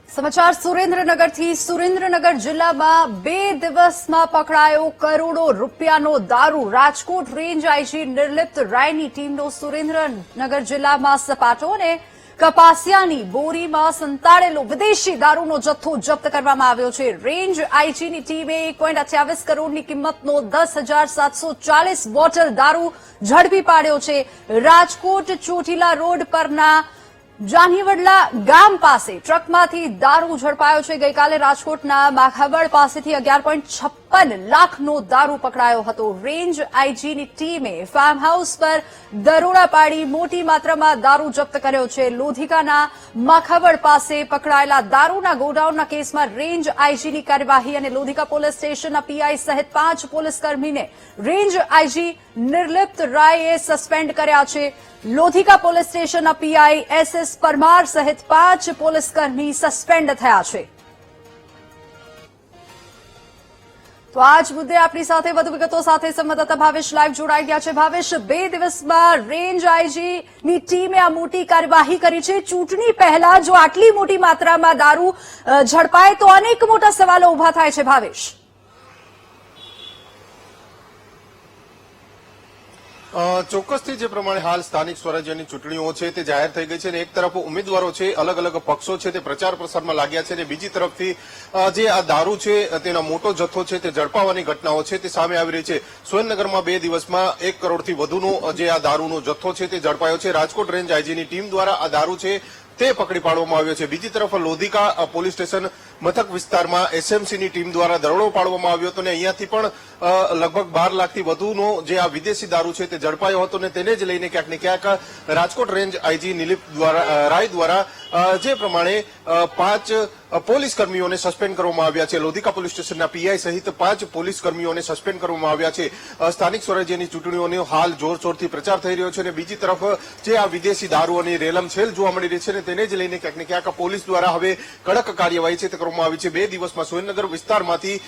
સમાચાર સુરેન્દ્રનગરથી સુરેન્દ્રનગર જિલ્લામાં 2 દિવસમાં પકડાયો કરોડો રૂપિયાનો દારૂ રાજકોટ રેન્જ આઈજી નિર્લિપ્ત રાયની ટીમનો સુરેન્દ્રનગર જિલ્લામાં સપાટો અને કપાસિયાની બોરીમાં સંતાડેલો વિદેશી દારૂનો જથ્થો જપ્ત કરવામાં આવ્યો છે। રેન્જ આઈજીની ટીમે 1.28 કરોડની કિંમતનો 10,740 બોટલ દારૂ ઝડપી પાડ્યો છે। રાજકોટ ચોટીલા રોડ પરના જાનીવડલા ગામ પાસે ટ્રકમાંથી દારૂ ઝડપાયો છે। ગઈકાલે રાજકોટના માખાવડ પાસેથી 11.56 લાખનો દારૂ પકડાયો હતો। રેન્જ આઈજીની ટીમે ફાર્મ હાઉસ પર દરોડા પાડી મોટી માત્રામાં દારૂ જપ્ત કર્યો છે। લોધિકાના માખાવડ પાસે પકડાયેલા દારૂના ગોડાઉનના કેસમાં રેન્જ આઈજીની કાર્યવાહી અને લોધિકા પોલીસ સ્ટેશનના પીઆઈ સહિત 5 પોલીસકર્મીને રેન્જ આઈજી નિર્લિપ્ત રાયે સસ્પેન્ડ કર્યા છે। લોધિકા પોલીસ સ્ટેશનના પીઆઈ એસએસ પરમાર સહિત 5 પોલીસકર્મી સસ્પેન્ડ થયા છે। તો આજ મુદ્દે આપણી સાથે વધુ વિગતો સાથે સંવાદદાતા ભાવેશ લાઈવ જોડાઈ ગયા છે। ભાવેશ, 2 દિવસમાં રેન્જ આઈજીની ટીમે આ મોટી કાર્યવાહી કરી છે। ચૂંટણી પહેલા જો આટલી મોટી માત્રામાં દારૂ ઝડપાય તો અનેક મોટા સવાલો ઉભા થાય છે। ભાવેશ, ચોક્કસથી જે પ્રમાણે હાલ સ્થાનિક સ્વરાજ્યની ચૂંટણીઓ છે તે જાહેર થઈ ગઈ છે અને એક તરફ ઉમેદવારો છે, અલગ અલગ પક્ષો છે તે પ્રચાર પ્રસારમાં લાગ્યા છે અને બીજી તરફથી જે આ દારૂ છે તેનો મોટો જથ્થો છે તે ઝડપાવવાની ઘટનાઓ છે તે સામે આવી રહી છે। સુરેન્દ્રનગરમાં 2 દિવસમાં 1 કરોડથી વધુનો જે આ દારૂનો જથ્થો છે તે ઝડપાયો છે। રાજકોટ રેન્જ આઈજીની ટીમ દ્વારા આ દારૂ છે તે પકડી પાડવામાં આવ્યો છે। બીજી તરફ લોધિકા પોલીસ સ્ટેશન મથક વિસ્તારમાં એસએમસીની ટીમ દ્વારા દરોડો પાડવામાં આવ્યો હતો અને અહીંયાથી પણ લગભગ 12 લાખથી વધુનો જે આ વિદેશી દારૂ છે તે ઝડપાયો હતો અને તેને જ લઈને ક્યાંક ને ક્યાંક રાજકોટ રેન્જ આઈજી નિર્લિપ્ત રાય દ્વારા જે પ્રમાણે 5 પોલીસ કર્મીઓને સસ્પેન્ડ કરવામાં આવ્યા છે। લોધિકા પોલીસ સ્ટેશનના પીઆઈ સહિત 5 પોલીસ કર્મીઓને સસ્પેન્ડ કરવામાં આવ્યા છે। સ્થાનિક સ્વરાજ્યની ચૂંટણીઓનો હાલ જોરશોરથી પ્રચાર થઈ રહ્યો છે અને બીજી તરફ જે આ વિદેશી દારૂઓની રેલમછેલ જોવા મળી રહી છે અને તેને જ લઈને ક્યાંક ને ક્યાંક પોલીસ દ્વારા હવે કડક કાર્યવાહી છે તે કરવામાં આવી છે। 2 દિવસમાં સુરેન્દ્રનગર વિસ્તારમાંથી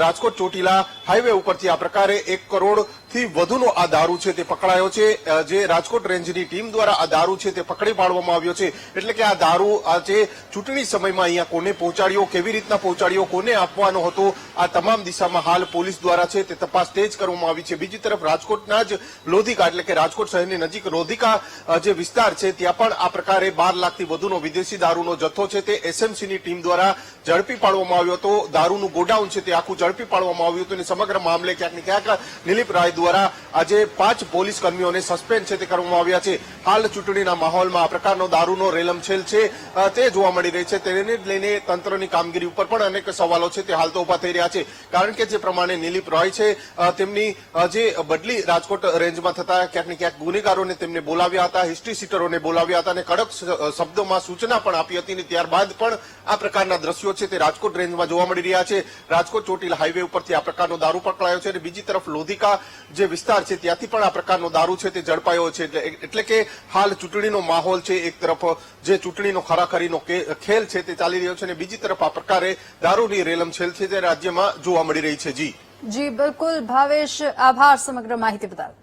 રાજકોટ ચોટીલા હાઈવે ઉપરથી આ પ્રકારે 1 કરોડથી વધુનો આ દારૂ છે તે પકડાયો છે। જે રાજકોટ રેન્જની ટીમ દ્વારા આ દારૂ છે તે પકડી પાડવામાં આવ્યો છે। એટલે કે આ દારૂ આ જે ચૂંટણી સમયમાં અહીંયા કોને પહોંચાડ્યો, કેવી રીતના પહોંચાડ્યો, કોને આપવાનો હતો, આ તમામ દિશામાં હાલ પોલીસ દ્વારા છે તે તપાસ તેજ કરવામાં આવી છે। બીજી તરફ રાજકોટના જ લોધિકા એટલે કે રાજકોટ શહેરની નજીક લોધિકા જે વિસ્તાર છે ત્યાં પણ આ પ્રકારે 12 લાખથી વધુનો વિદેશી દારૂનો જથ્થો છે તે એસએમસીની ટીમ દ્વારા ઝડપી પાડવામાં આવ્યો હતો। દારૂનું ગોડાઉન છે તે આખું ઝડપી પાડવામાં આવ્યું હતું અને સમગ્ર મામલે ક્યાંક ને ક્યાંક નિર્લિપ્ત રાય દ્વારા આજે 5 પોલીસ કર્મીઓને સસ્પેન્ડ છે તે કરવામાં આવ્યા છે। હાલ ચૂંટણીના માહોલમાં આ પ્રકારનો દારૂનો રેલમછેલ છે તે જોવા મળી રહી છે। તેને જ લઈને તંત્રની કામગીરી ઉપર પણ અનેક સવાલો છે તે હાલ તો ઉભા થઈ રહ્યા છે। કારણ કે જે પ્રમાણે નિર્લિપ્ત રાય છે તેમની જે બદલી રાજકોટ રેન્જમાં થતા ક્યાંક ને ક્યાંક ગુનેગારોને તેમને બોલાવ્યા હતા, હિસ્ટ્રી સીટરોને બોલાવ્યા હતા અને કડક શબ્દોમાં સૂચના પણ આપી હતી અને ત્યારબાદ પણ આ પ્રકારના દ્રશ્યો છે તે રાજકોટ રેન્જમાં જોવા મળી રહ્યા છે। રાજકોટ ચોટીલા હાઈવે ઉપરથી આ પ્રકારનો દારૂ પકડાયો છે અને બીજી તરફ લોધિકા જે વિસ્તાર છે ત્યાંથી પણ આ પ્રકારનો દારૂ છે તે ઝડપાયો છે। એટલે કે હાલ ચૂંટણીનો માહોલ છે, એક તરફ જે ચૂંટણીનો ખરાખરીનો ખેલ છે તે ચાલી રહ્યો છે અને બીજી તરફ આ પ્રકારે દારૂની રેલમછેલ છે તે રાજ્યમાં જોવા મળી રહી છે। જી બિલકુલ ભાવેશ, આભાર સમગ્ર માહિતી બદલ।